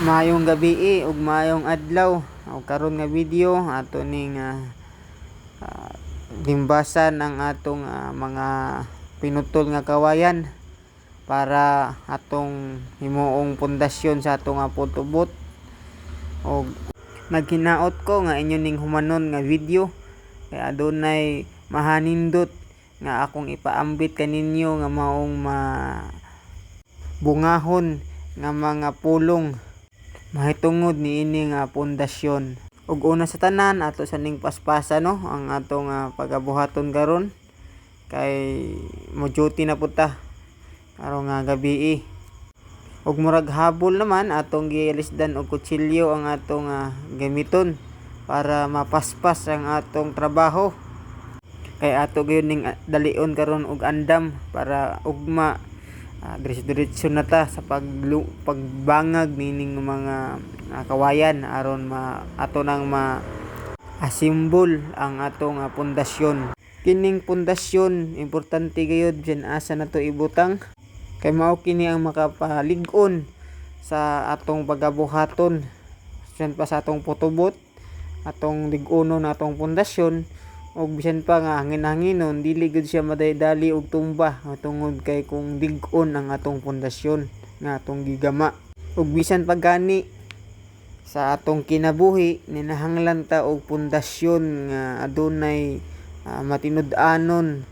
Maayong gabi ug maayong adlaw. Ug karon nga video ato ning limbasan ang atong mga pinutol nga kawayan para atong himuong pundasyon sa atong putubot. Og naghinaot ko nga inyo ning humanon nga video kay adunay mahanindot nga akong ipaambit kaninyo nga maong bungahon nga mga pulong mahitungod niini nga pundasyon. Ug una sa tanan ato sa ning paspasa no ang atong pagabuhaton karon kay mo duty na puta karong gabi. Ug murag habol naman atong gilisdan og kutsilyo ang atong gamiton para mapaspas ang atong trabaho. Kay ato gyud ning dalion karon og andam para ugma diretso na ta sa pagbangag nining mga kawayan aron ato nang asimbol ang atong pundasyon. Kining pundasyon importante gayud bisan asa nato ibutang kay mao kini ang makapalig-on sa atong pagabuhaton bisan pa sa atong putubot, atong lig-unon atong pundasyon. Og bisan pa nga hangin-hanginon dili gud siya madali og tumba tungod kay kung lig-on ang atong pundasyon nga atong gigama. Og bisan pa gani sa atong kinabuhi ninahanglan ta og pundasyon nga adunay matinud-anon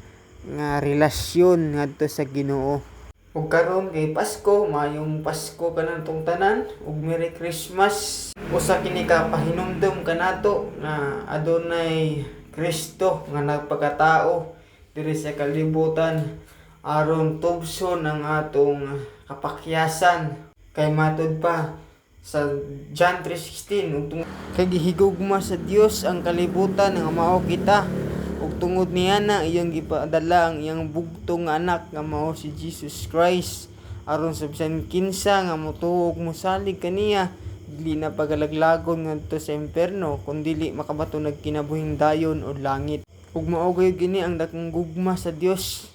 nga relasyon ngadto sa Ginoo. Ug karon kay Pasko, maayong Pasko kanatong tanan ug Merry Christmas. Usa kini ka pahinumdom kanato nga adunay Kristo nga nagpakatao diri sa kalibutan aron tubson ang atong kapakyasan. Kay matud pa sa John 3:16 kay gihigugma sa Dios ang kalibutan nga mao kita ug tungod niana iyang gipadala ang iyang bugtong anak nga mao si Jesus Christ aron sa bisan kinsa nga motuog mosalig kaniya dili na pagalaglagon ngadto sa impierno kundi makabato nagkinabuhing dayon o langit. Ug mao gayud gini ang dakong gugma sa Dios.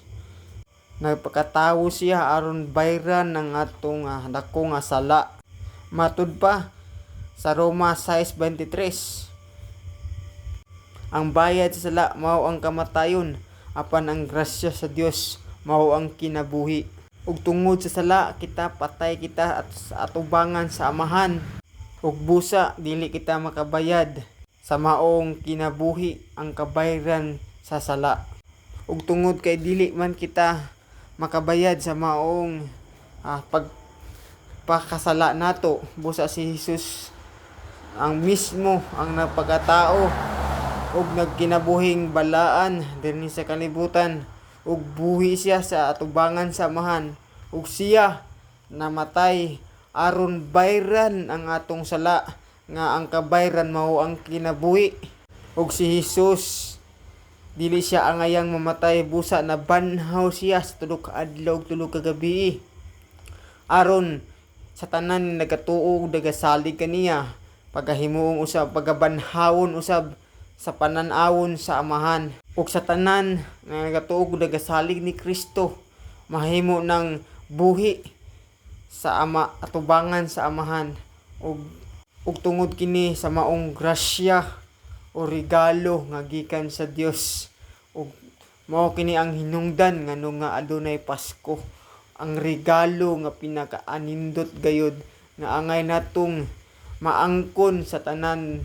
Nagpakatawo siya aron bayran ang atong dako nga sala. Matud pa sa Roma 6:23 ang bayad sa sala mao ang kamatayon apan ang grasya sa Dios mao ang kinabuhi. Ug tungod sa sala kita patay kita at sa atubangan sa amahan. Ug busa dili kita makabayad sa maong kinabuhi ang kabayran sa sala. Ug tungod kay dili man kita makabayad sa maong pagpakasala nato, busa si Jesus ang mismo ang nagpakatao ug nagkinabuhing balaan dinhi sa kalibutan ug buhi siya sa atubangan sa amahan ug siya namatay aron bayran ang atong sala nga ang kabayran mao ang kinabuhi. Ug si Jesus dili siya angayang mamatay busa na banhaw siya sa tulo ka adlaw ug tulo ka gabi aron sa tanan nagatuo nagasalig kaniya pagahimuong usab pagabanhawon usab sa panan-awon sa amahan. Ug sa tanan nga nagatuo nagasalig ni Kristo mahimo ng buhi sa ama atubangan sa amahan ug tungod kini sa maong grasya o regalo nga gikan sa Dios ug mao kini ang hinungdan ngano nga adunay Pasko, ang regalo nga pinakaanindot gayud nga angay natong maangkon sa tanan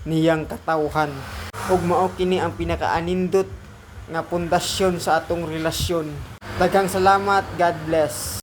niyang katawhan. Ug mao kini ang pinakaanindot nga pundasyon sa atong relasyon. Daghang salamat, God bless.